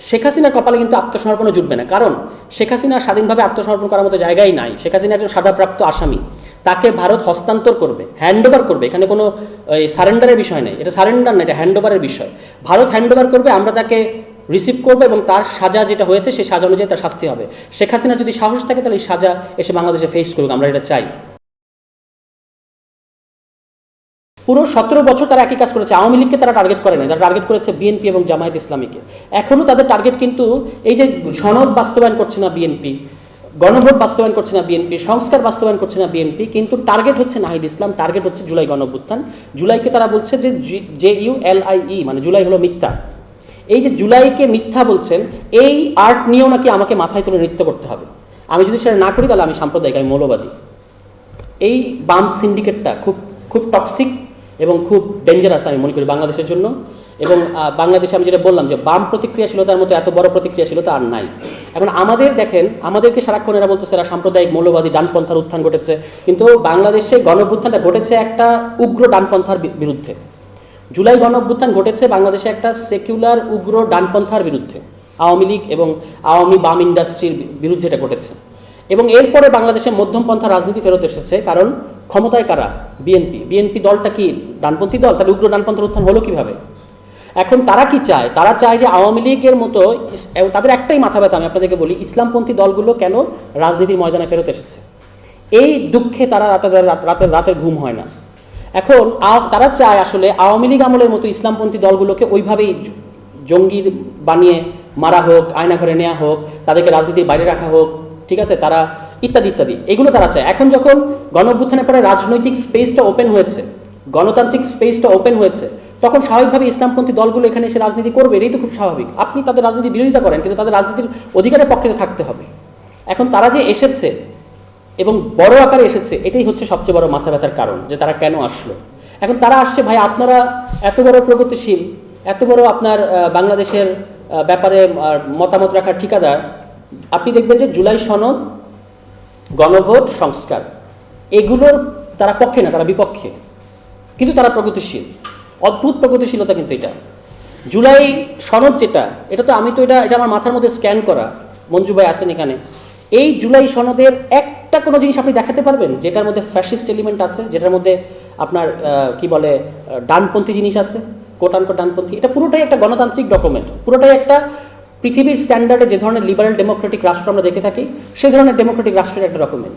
শেখ হাসিনার কপালে কিন্তু আত্মসমর্পণও জুটবে না, কারণ শেখ হাসিনা স্বাধীনভাবে আত্মসমর্পণ করার মতো জায়গাই নাই। শেখ হাসিনা একজন সাজাপ্রাপ্ত আসামি, তাকে ভারত হস্তান্তর করবে, হ্যান্ড ওভার করবে। এখানে কোনো সারেন্ডারের বিষয় নেই, এটা সারেন্ডার না, এটা হ্যান্ড ওভারের বিষয়। ভারত হ্যান্ড ওভার করবে, আমরা তাকে রিসিভ করবো এবং তার সাজা যেটা হয়েছে সেই সাজা অনুযায়ী তার শাস্তি হবে। শেখ হাসিনার যদি সাহস থাকে তাহলে এই সাজা এসে বাংলাদেশে ফেস করুক, আমরা এটা চাই। পুরো 17 বছর তারা একই কাজ করেছে। আওয়ামী লীগকে তারা টার্গেট করে নাই, তারা টার্গেট করেছে বিএনপি এবং জামায়াত ইসলামীকে। এখনও তাদের টার্গেট কিন্তু এই যে সনদ বাস্তবায়ন করছে না বিএনপি, গণভোট বাস্তবায়ন করছে না বিএনপি, সংস্কার বাস্তবায়ন করছে না বিএনপি, কিন্তু টার্গেট হচ্ছে নাহিদ ইসলাম, টার্গেট হচ্ছে জুলাই গণঅভ্যুত্থান। জুলাইকে তারা বলছে যে JULIE, মানে জুলাই হলো মিথ্যা। এই যে জুলাইকে মিথ্যা বলছেন, এই আর্ট নিয়েও নাকি আমাকে মাথায় তুলে নৃত্য করতে হবে। আমি যদি সেটা না করি তাহলে আমি সাম্প্রদায়িক, আমি মৌলবাদী। এই বাম সিন্ডিকেটটা খুব খুব টক্সিক এবং খুব ডেঞ্জারাস আমি মনে করি বাংলাদেশের জন্য। এবং বাংলাদেশে আমি যেটা বললাম যে বাম প্রতিক্রিয়াশীলতার মতো এত বড় প্রতিক্রিয়াশীলতা আর নাই। এখন আমাদের দেখেন, আমাদেরকে সারাক্ষণ এরা বলতেছে এরা সাম্প্রদায়িক মৌলবাদী ডানপন্থার উত্থান ঘটেছে, কিন্তু বাংলাদেশে গণঅভ্যুত্থানটা ঘটেছে একটা উগ্র ডানপন্থার বিরুদ্ধে। জুলাই গণঅভ্যুত্থান ঘটেছে বাংলাদেশে একটা সেকুলার উগ্র ডানপন্থার বিরুদ্ধে, আওয়ামী লীগ এবং আওয়ামী বাম ইন্ডাস্ট্রির বিরুদ্ধে এটা ঘটেছে। এবং এরপরে বাংলাদেশে মধ্যমপন্থা রাজনীতি ফেরত এসেছে, কারণ ক্ষমতায় কারা? বিএনপি দলটা কি ডানপন্থী দল? তাহলে উগ্র ডানপন্থার উত্থান হলো কিভাবে? এখন তারা কি চায়? তারা চায় যে আওয়ামী লীগের মতো, তাদের একটাই মাথা ব্যথা, আমি আপনাদেরকে বলি, ইসলামপন্থী দলগুলো কেন রাজনীতির ময়দানে ফেরত এসেছে। এই দুঃখে তারা রাতের ঘুম হয় না। এখন তারা চায় আসলে আওয়ামী লীগ আমলের মতো ইসলামপন্থী দলগুলোকে ওইভাবেই জঙ্গি বানিয়ে মারা হোক, আয়নাঘরে নেওয়া হোক, তাদেরকে রাজনীতির বাইরে রাখা হোক, ঠিক আছে, তারা ইত্যাদি ইত্যাদি, এগুলো তারা চায়। এখন যখন গণঅভ্যুত্থানের পরে রাজনৈতিক স্পেসটা ওপেন হয়েছে, গণতান্ত্রিক স্পেসটা ওপেন হয়েছে, তখন স্বাভাবিকভাবে ইসলামপন্থী দলগুলো এখানে এসে রাজনীতি করবে, এটাই তো খুব স্বাভাবিক। আপনি তাদের রাজনীতি বিরোধিতা করেন, কিন্তু তাদের রাজনীতির অধিকারের পক্ষে থাকতে হবে। এখন তারা যে এসেছে এবং বড় আকারে এসেছে, এটাই হচ্ছে সবচেয়ে বড় মাথা ব্যথার কারণ যে তারা কেন আসলো। এখন তারা আসছে, ভাই আপনারা এত বড় প্রগতিশীল, এত বড় আপনার বাংলাদেশের ব্যাপারে মতামত রাখার ঠিকাদার, আপনি দেখবেন যে জুলাই সনদ, গণভোট, সংস্কার, এগুলোর তারা পক্ষে না, তারা বিপক্ষে, কিন্তু তারা প্রগতিশীল। অদ্ভুত প্রগতিশীলতা কিন্তু এটা। জুলাই সনদ যেটা, এটা তো আমি তো এটা আমার মাথার মধ্যে স্ক্যান করা, মঞ্জু ভাই আছেন এখানে। এই জুলাই সনদের একটা কোনো জিনিস আপনি দেখাতে পারবেন যেটার মধ্যে ফ্যাসিস্ট এলিমেন্ট আছে, যেটার মধ্যে আপনার কি বলে ডানপন্থী জিনিস আছে, কোটানকোট ডানপন্থী? এটা পুরোটাই একটা গণতান্ত্রিক ডকুমেন্ট, পুরোটাই একটা পৃথিবীর স্ট্যান্ডার্ডে যে ধরনের লিবারেল ডেমোক্রেটিক রাষ্ট্র আমরা দেখে থাকি, সেই ধরনের ডেমোক্রেটিক রাষ্ট্রের একটা ডকুমেন্ট।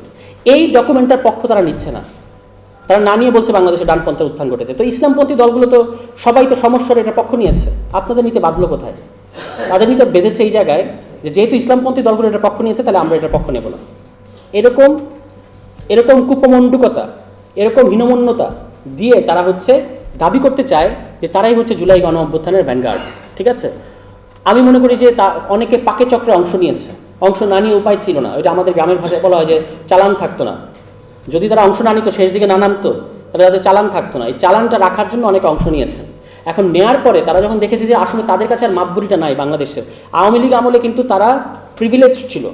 এই ডকুমেন্টটার পক্ষ তারা নিচ্ছে না, তারা না নিয়ে বলছে বাংলাদেশে ডানপন্থার উত্থান ঘটেছে। তো ইসলামপন্থী দলগুলো তো সবাই তো সমস্যার এটা পক্ষ নিয়েছে, আপনাদের নিতে বাঁধলো কোথায়? তাদের নিতে বেঁধেছে এই জায়গায় যে যেহেতু ইসলামপন্থী দলগুলো এটা পক্ষ নিয়েছে, তাহলে আমরা এটার পক্ষ নেব না। এরকম কুপমণ্ডুকতা, এরকম হীনমন্যতা দিয়ে তারা হচ্ছে দাবি করতে চায় যে তারাই হচ্ছে জুলাই গণ অভ্যুত্থানের ভ্যানগার্ড, ঠিক আছে? আমি মনে করি যে অনেকে পাকে চক্রে অংশ নিয়েছে, অংশ না নিয়ে উপায় ছিল না। ওইটা আমাদের গ্রামের ভাষায় বলা হয় যে চালান থাকতো না। যদি তারা অংশ না নিত, শেষ দিকে না নামতো, তাহলে তাদের চালান থাকতো না। এই চালানটা রাখার জন্য অনেকে অংশ নিয়েছে। এখন নেয়ার পরে তারা যখন দেখেছে যে আসলে তাদের কাছে আর মাপবুরিটা নাই বাংলাদেশের, আওয়ামী লীগ আমলে কিন্তু তারা প্রিভিলেজ ছিল।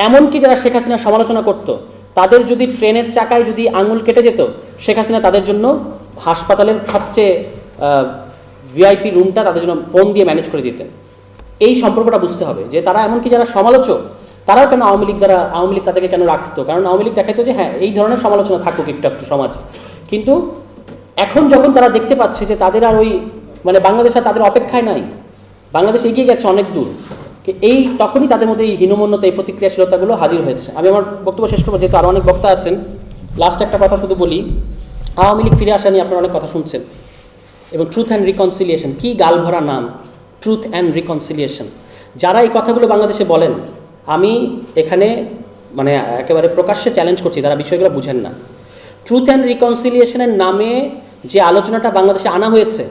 এমনকি যারা শেখ হাসিনার সমালোচনা করতো, তাদের যদি ট্রেনের চাকায় যদি আঙুল কেটে যেত, শেখ হাসিনা তাদের জন্য হাসপাতালের সবচেয়ে ভিআইপি রুমটা তাদের জন্য ফোন দিয়ে ম্যানেজ করে দিতেন। এই সম্পর্কটা বুঝতে হবে যে তারা এমনকি যারা সমালোচক, তারাও কেন আওয়ামী লীগ তাদেরকে কেন রাখতো, কারণ আওয়ামী লীগ দেখাইতো যে হ্যাঁ এই ধরনের সমালোচনা থাকুক একটু সমাজে। কিন্তু এখন যখন তারা দেখতে পাচ্ছে যে তাদের আর ওই মানে বাংলাদেশ আর তাদের অপেক্ষায় নাই, বাংলাদেশ এগিয়ে গেছে অনেক দূর, তখনই তাদের মধ্যে এই হীনমন্যতা, এই প্রতিক্রিয়াশীলতাগুলো হাজির হয়েছে। আমি আমার বক্তব্য শেষ করবো, যেহেতু আরও অনেক বক্তা আছেন। লাস্ট একটা কথা শুধু বলি, আওয়ামী লীগ ফিরে আসা নিয়ে আপনারা অনেক কথা শুনছেন, এবং ট্রুথ অ্যান্ড রিকনসিলিয়েশন, কি গালভরা নাম, ট্রুথ অ্যান্ড রিকনসিলিয়েশন। যারা এই কথাগুলো বাংলাদেশে বলেন, আমি এখানে মানে একেবারে প্রকাশ্যে চ্যালেঞ্জ করছি, তারা বিষয়গুলো বুঝেন না। ট্রুথ অ্যান্ড রিকনসিলিয়েশনের নামে যে আলোচনাটা বাংলাদেশে আনা হয়েছে,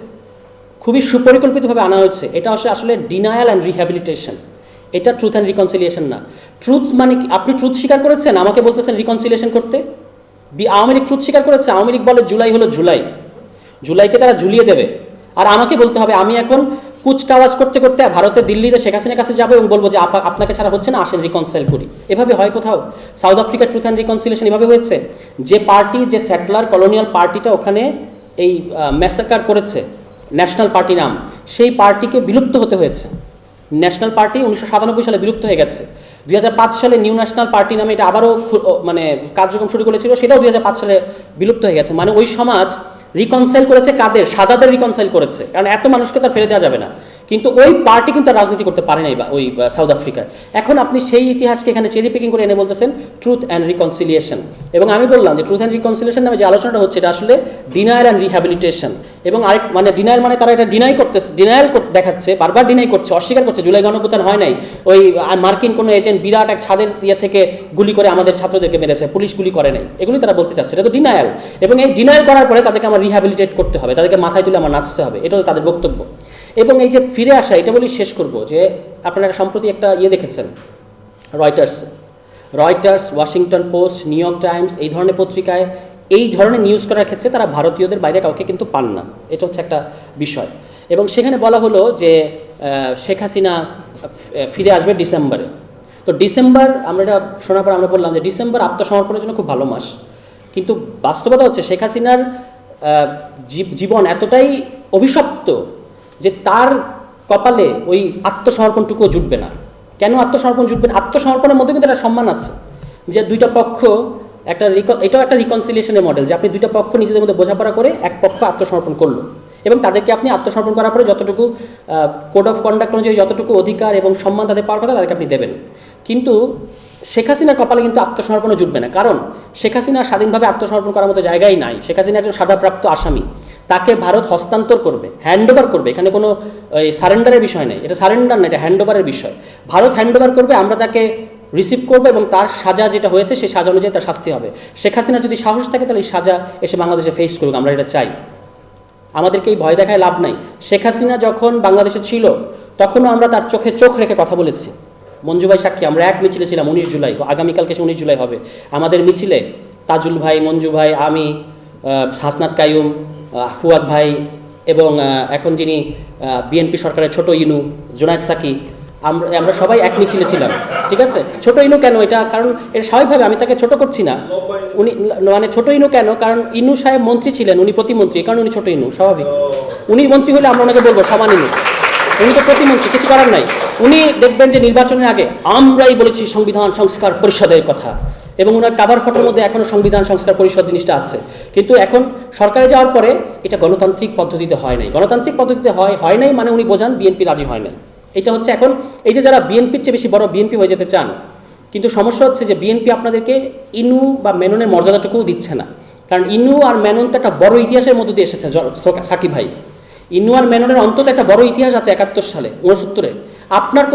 খুবই সুপরিকল্পিতভাবে আনা হয়েছে, এটা আসলে ডিনায়াল অ্যান্ড রিহ্যাবিলিটেশন। এটা ট্রুথ অ্যান্ড রিকনসিলিয়েশন না। ট্রুথ মানে কি? আপনি ট্রুথ স্বীকার করেছেন, আমাকে বলতেছেন রিকনসিলিয়েশন করতে। আওয়ামী লীগ ট্রুথ স্বীকার করেছে, আওয়ামী লীগ বলে জুলাই হলো জুলাইকে তারা ঝুলিয়ে দেবে, আর আমাকে বলতে হবে আমি এখন কুচকাওয়াজ করতে করতে ভারতে দিল্লিতে শেখ হাসিনার কাছে যাবো এবং বলবো যে আপনাকে ছাড়া হচ্ছে না, আসেন রিকনসাইল করি। এভাবে হয় কোথাও? সাউথ আফ্রিকার ট্রুথ অ্যান্ড রিকনসিলিয়েশন এভাবে হয়েছে। যে পার্টি, যে সেটলার কলোনিয়াল পার্টিটা ওখানে এই ম্যাসাকার করেছে, ন্যাশনাল পার্টি নাম, সেই পার্টিকে বিলুপ্ত হতে হয়েছে। ন্যাশনাল পার্টি 1997 সালে বিলুপ্ত হয়ে গেছে। 2005 সালে নিউ ন্যাশনাল পার্টি নামে এটা আবারও মানে কার্যক্রম শুরু করেছিল, সেটাও 2005 সালে বিলুপ্ত হয়ে গেছে। মানে ওই সমাজ রিকনসাইল করেছে কাদের? সাদাদের রিকনসাইল করেছে, কারণ এত মানুষকে তার ফেলে দেওয়া যাবে না। কিন্তু ওই পার্টি কিন্তু রাজনীতি করতে পারে নাই বা ওই সাউথ আফ্রিকায়। এখন আপনি সেই ইতিহাসকে এখানে চেরি পিকিং করে এনে বলতেছেন ট্রুথ অ্যান্ড রিকনসিলিয়েশন। এবং আমি বললাম যে ট্রুথ অ্যান্ড রিকনসিলিয়েশন নামে যে আলোচনাটা হচ্ছে এটা আসলে ডিনায়াল অ্যান্ড রিহ্যাবিলিটেশন। এবং আরেক মানে ডিনায়াল মানে তারা এটা ডিনায়াল দেখাচ্ছে, বারবার ডিনাই করছে, অস্বীকার করছে জুলাই গণঅভ্যুত্থান হয় নাই, ওই মার্কিন কোনো এজেন্ট বিরাট এক ছাদের ইয়ে থেকে গুলি করে আমাদের ছাত্রদেরকে মেরেছে, পুলিশ গুলি করে নাই, এগুলি তারা বলতে চাচ্ছে। এটা তো ডিনায়াল। এবং এই ডিনায়াল করার পরে তাদেরকে আমার রিহ্যাবিলিটেট করতে হবে, তাদেরকে মাথায় তুলে আমার নাচতে হবে, এটাও তাদের বক্তব্য। এবং এই যে ফিরে আসা, এটা বলি শেষ করব যে আপনারা সম্প্রতি একটা ইয়ে দেখেছেন Reuters, Washington post, new York Times, এই ধরনের পত্রিকায় এই ধরনের নিউজ করার ক্ষেত্রে তারা ভারতীয়দের বাইরে কাউকে কিন্তু পান না, এটা হচ্ছে একটা বিষয়। এবং সেখানে বলা হলো যে শেখ হাসিনা ফিরে আসবে ডিসেম্বরে। তো ডিসেম্বর আমরা এটা শোনার পর আমরা বললাম যে ডিসেম্বর আত্মসমর্পণের জন্য খুব ভালো মাস, কিন্তু বাস্তবতা হচ্ছে শেখ হাসিনার জীবন এতটাই অভিশপ্ত যে তার কপালে ওই আত্মসমর্পণটুকুও জুটবে না। কেন আত্মসমর্পণ জুটবে না? আত্মসমর্পণের মধ্যে কিন্তু একটা সম্মান আছে, যে দুইটা পক্ষ এটাও একটা রিকনসিলিয়েশনের মডেল, যে আপনি দুইটা পক্ষ নিজেদের মধ্যে বোঝাপড়া করে এক পক্ষ আত্মসমর্পণ করলো, এবং তাদেরকে আপনি আত্মসমর্পণ করার পরে যতটুকু কোড অফ কন্ডাক্ট অনুযায়ী যতটুকু অধিকার এবং সম্মান তাদের পাওয়ার কথা তাদেরকে আপনি দেবেন। কিন্তু শেখ হাসিনার কপালে কিন্তু আত্মসমর্পণও জুটবে না, কারণ শেখ হাসিনা স্বাধীনভাবে আত্মসমর্পণ করার মতো জায়গাই নাই। শেখ হাসিনা একজন সাজাপ্রাপ্ত আসামি, তাকে ভারত হস্তান্তর করবে, হ্যান্ডওভার করবে। এখানে কোনো সারেন্ডারের বিষয় নেই, এটা সারেন্ডার না, এটা হ্যান্ডওভারের বিষয়। ভারত হ্যান্ডওভার করবে, আমরা তাকে রিসিভ করবো এবং তার সাজা যেটা হয়েছে সেই সাজা অনুযায়ী তার শাস্তি হবে। শেখ হাসিনা যদি সাহস থাকে তাহলে এই সাজা এসে বাংলাদেশে ফেস করুক, আমরা এটা চাই। আমাদেরকে এই ভয় দেখায় লাভ নাই। শেখ হাসিনা যখন বাংলাদেশে ছিল তখনও আমরা তার চোখে চোখ রেখে কথা বলেছি। মঞ্জু ভাই সাক্ষী, আমরা এক মিছিলে ছিলাম 19 জুলাই, আগামীকালকে 19 জুলাই হবে। আমাদের মিছিলে তাজুল ভাই, মঞ্জু ভাই, আমি, হাসনাত কাইয়ুম, ফুয়াদ ভাই এবং এখন যিনি বিএনপি সরকারের ছোট ইনু জুনায়েদ সাকি, আমরা সবাই এক মিছিলে ছিলাম। ঠিক আছে, ছোট ইনু কেন? এটা কারণ এটা স্বাভাবিকভাবে, আমি তাকে ছোট করছি না। উনি মানে ছোট ইনু কেন? কারণ ইনু সাহেব মন্ত্রী ছিলেন, উনি প্রতিমন্ত্রী, কারণ উনি ছোট ইনু, স্বাভাবিক। উনি মন্ত্রী হলে আমরা ওনাকে বলবো সমান ইনু, উনি তো প্রতিমন্ত্রী, কিছু করার নাই। উনি দেখবেন যে নির্বাচনের আগে আমরাই বলেছি সংবিধান সংস্কার পরিষদের কথা, এবং ওনার কাভার ফটোর মধ্যে এখনও সংবিধান সংস্কার পরিষদ জিনিসটা আছে। কিন্তু এখন সরকারে যাওয়ার পরে এটা গণতান্ত্রিক পদ্ধতিতে হয় নাই। গণতান্ত্রিক পদ্ধতিতে হয় নাই মানে উনি বোঝান বিএনপি রাজি হয় নাই। এটা হচ্ছে এখন এই যে যারা বিএনপির চেয়ে বেশি বড় বিএনপি হয়ে যেতে চান, কিন্তু সমস্যা হচ্ছে যে বিএনপি আপনাদেরকে ইনু বা মেননের মর্যাদাটুকুও দিচ্ছে না। কারণ ইনু আর মেনন তো একটা বড় ইতিহাসের মধ্যে দিয়ে এসেছে। সাকিব ভাই, ইনু আর মেননের অন্তত একটা বড় ইতিহাস আছে 71 সালে, 69-এ।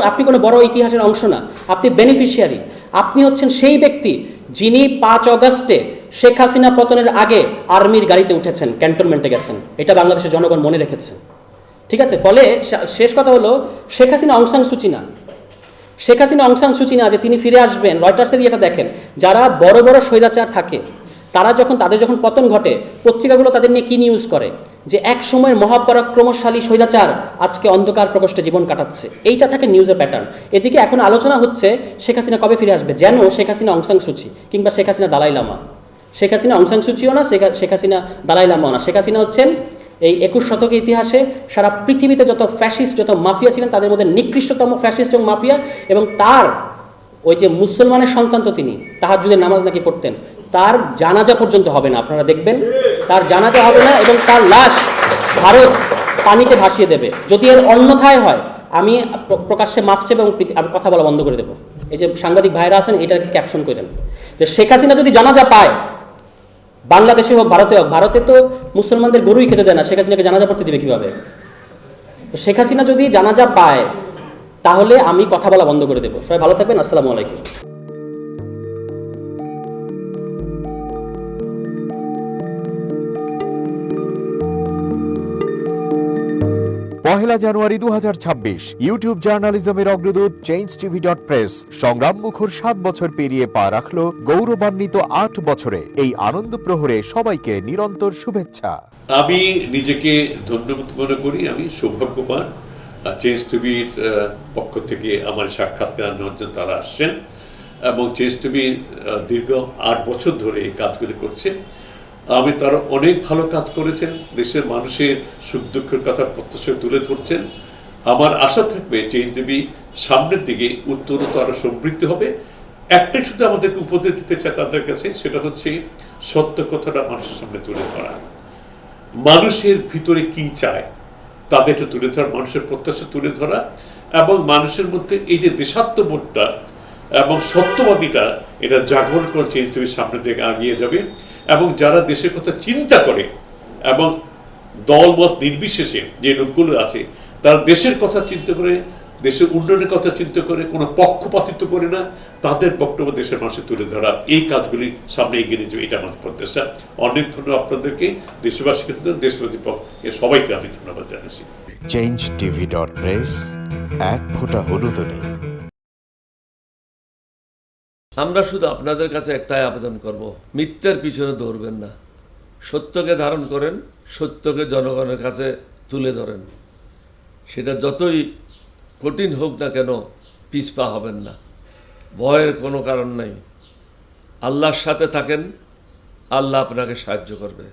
আপনি কোনো বড় ইতিহাসের অংশ না, আপনি বেনিফিশিয়ারি। আপনি হচ্ছেন সেই ব্যক্তি যিনি 5 অগস্টে শেখ হাসিনা পতনের আগে আর্মির গাড়িতে উঠেছেন, ক্যান্টনমেন্টে গেছেন। এটা বাংলাদেশের জনগণ মনে রেখেছে। ঠিক আছে, ফলে শেষ কথা হলো শেখ হাসিনা অং সান সুচি না। শেখ হাসিনা অং সান সুচি না যে তিনি ফিরে আসবেন। রয়টার্সের এটা দেখেন, যারা বড় বড় স্বৈরাচার থাকে তারা তাদের যখন পতন ঘটে, পত্রিকাগুলো তাদের নিয়ে কি নিউজ করে যে এক সময়ের মহাপরাক্রমশালী স্বৈরাচার আজকে অন্ধকার প্রকোষ্ঠে জীবন কাটাচ্ছে। এইটা থাকে নিউজের প্যাটার্ন। এদিকে এখন আলোচনা হচ্ছে শেখ হাসিনা কবে ফিরে আসবে, যেন শেখ হাসিনা অং সান সুচি কিংবা শেখ হাসিনা দালাই লামা। শেখ হাসিনা অং সান সুচিও না, শেখ হাসিনা দালাই লামাও না। শেখ হাসিনা হচ্ছেন এই 21 শতকের ইতিহাসে সারা পৃথিবীতে যত ফ্যাসিস্ট, যত মাফিয়া ছিলেন তাদের মধ্যে নিকৃষ্টতম ফ্যাসিস্ট এবং মাফিয়া। এবং তার ওই যে মুসলমানের সন্তান তো তিনি, তাহাজ্জুদের নামাজ নাকি পড়তেন, তার জানাজা পর্যন্ত হবে না। আপনারা দেখবেন তার জানাজা হবে না এবং তার লাশ ভারত পানিতে ভাসিয়ে দেবে। যদি এর অন্যথায় হয় আমি প্রকাশ্যে মাফ চেয়ে এবং আমি কথা বলা বন্ধ করে দেবো। এই যে সাংবাদিক ভাইরা আছেন এটাকে ক্যাপশন করেন যে শেখ হাসিনা যদি জানাজা পায়, বাংলাদেশে হোক ভারতে হোক, ভারতে তো মুসলমানদের গরুই খেতে দেয় না, শেখ হাসিনাকে জানাজা পড়তে দিবে কিভাবে? শেখ হাসিনা যদি জানাজা পায় তাহলে আমি কথা বলা বন্ধ করে দেবো। সবাই ভালো থাকবেন, আসসালামু আলাইকুম। পহেলা জানুয়ারি 2026 ইউটিউব জার্নালিজমের অগ্রদূত changeTV.press সংগ্রাম মুখর 7 বছর পেরিয়ে পা রাখলো গৌরবান্বিত 8 বছরে। এই আনন্দ প্রহরে সবাইকে নিরন্তর শুভেচ্ছা। আমি নিজেকে ধন্যবাদ মনে করি, আমি সৌভাগ্যবান। চেঞ্জ টিভির পক্ষ থেকে আমার সাক্ষাৎকার নেওয়ার জন্য তারা আসছেন এবং চেঞ্জ টিভি দীর্ঘ 8 বছর ধরে এই কাজগুলি করছে। আমি তারা অনেক ভালো কাজ করেছেন, দেশের মানুষের সুখ দুঃখের কথা প্রত্যক্ষ তুলে ধরছেন। আমার আশা থাকবে চেঞ্জ টিভি সামনের দিকে উত্তরোত্তর আরো সমৃদ্ধ হবে। একটাই শুধু আমাদেরকে উপদেশ দিতে চায় তাদের কাছে, সেটা হচ্ছে সত্য কথাটা মানুষের সামনে তুলে ধরা, মানুষের ভিতরে কি চায় তাদেরটা তুলে ধরা, মানুষের প্রত্যাশা তুলে ধরা, এবং মানুষের মধ্যে এই যে দেশাত্মবোধটা এবং সত্যবাদীটা এটা জাগরণ করে চেঞ্জ টিভির সামনের দিকে এগিয়ে যাবে। এবং যারা দেশের কথা চিন্তা করে এবং দলমত নির্বিশেষে যে লোকগুলো আছে তারা দেশের কথা চিন্তা করে, দেশের উন্নয়নের কথা চিন্তা করে, কোনো পক্ষপাতিত্ব করে না, তাদের বক্তব্য দেশের মানুষের তুলে ধরা, এই কাজগুলি সামনে এগিয়ে নিয়ে যাবে, এটা আমার প্রত্যাশা। অনেক ধন্যবাদ আপনাদেরকে, দেশবাসীকে, দেশবাসী পক্ষে সবাইকে আমি ধন্যবাদ জানাচ্ছি। changetv.press, এক ফোঁটা হলুদও নেই। আমরা শুধু আপনাদের কাছে একটাই আবেদন করব, মিথ্যার পিছনে দৌড়বেন না, সত্যকে ধারণ করেন, সত্যকে জনগণের কাছে তুলে ধরেন। সেটা যতই কঠিন হোক না কেন পিছপা হবেন না, ভয়ের কোনো কারণ নাই। আল্লাহর সাথে থাকেন, আল্লাহ আপনাকে সাহায্য করবে।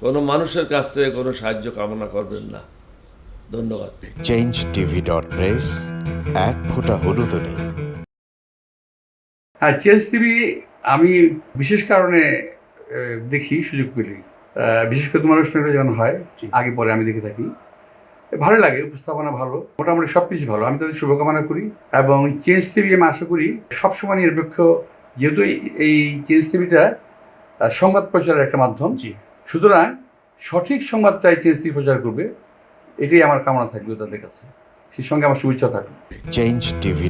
কোনো মানুষের কাছ থেকে কোনো সাহায্য কামনা করবেন না। ধন্যবাদ। changetv.press, এক ফোঁটা হলুদও নেই। হ্যাঁ, চেঞ্জ টিভি আমি বিশেষ কারণে দেখি সুযোগ পেলে, বিশেষ করে তোমার অনুষ্ঠানটা যখন হয় আগে পরে আমি দেখে থাকি, ভালো লাগে, উপস্থাপনা ভালো, মোটামুটি সব কিছু ভালো। আমি তাদের শুভকামনা করি এবং চেঞ্জ টিভি আমি আশা করি সবসময় নিরপেক্ষ, যেহেতু এই চেঞ্জ টিভিটা সংবাদ প্রচারের একটা মাধ্যম, সুতরাং সঠিক সংবাদটাই চেঞ্জ টিভি প্রচার করবে, এটাই আমার কামনা থাকবে তাদের কাছে। সেই সঙ্গে আমার শুভেচ্ছা থাকবে। changetv.